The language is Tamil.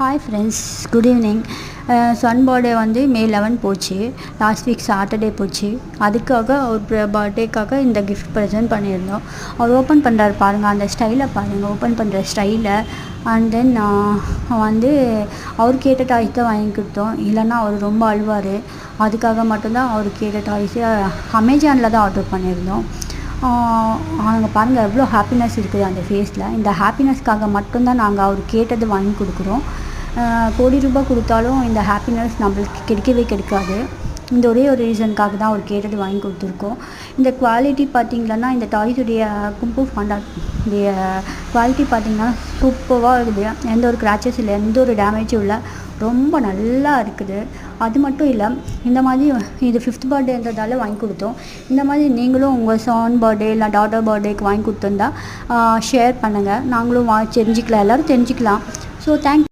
Hi friends, good evening. Son birthday வந்து மே 11 போச்சு. லாஸ்ட் வீக் சாட்டர்டே போச்சு. அதுக்காக ஒரு பர்த்டேக்காக இந்த கிஃப்ட் ப்ரெசென்ட் பண்ணியிருந்தோம். அவர் ஓப்பன் பண்ணுறாரு பாருங்கள், அந்த ஸ்டைலை பாருங்கள், ஓப்பன் பண்ணுற ஸ்டைலை. அண்ட் தென் வந்து அவர் கேட்ட டாய்ஸ் தான் வாங்கி கொடுத்தோம். இல்லைன்னா அவர் ரொம்ப அழுவார். அதுக்காக மட்டும்தான் அவர் கேட்ட டாய்ஸு அமேசானில் தான் ஆர்டர் பண்ணியிருந்தோம். அங்கே பாருங்கள் எவ்வளோ ஹாப்பினஸ் இருக்குது அந்த ஃபேஸில். இந்த ஹாப்பினஸ்க்காக மட்டும்தான் நாங்கள் அவர் கேட்டது வாங்கி கொடுக்குறோம். கோடி ரூபாய் கொடுத்தாலும் இந்த ஹாப்பினஸ் நம்மளுக்கு கிடைக்கவே கிடைக்காது. இந்த ஒரே ஒரு ரீசனுக்காக தான் அவர் கேட்டது வாங்கி கொடுத்துருக்கோம். இந்த குவாலிட்டி பார்த்திங்கன்னா, இந்த டாய்ஸுடைய கும்பு ஃபாண்டாடைய குவாலிட்டி பார்த்திங்கன்னா சூப்பராக இருக்குது. எந்த ஒரு கிராச்சஸ் இல்லை, எந்த ஒரு டேமேஜும் இல்லை, ரொம்ப நல்லா இருக்குது. அது மட்டும் இல்லை, இந்த மாதிரி இது 5th பர்த்டேன்றதால வாங்கி கொடுத்தோம். இந்த மாதிரி நீங்களும் உங்கள் சன் பர்த்டே இல்லை டாட்டர் பர்த்டேக்கு வாங்கி கொடுத்துருந்தா ஷேர் பண்ணுங்கள். நாங்களும் தெரிஞ்சுக்கலாம், எல்லோரும் தெரிஞ்சுக்கலாம். So thank you.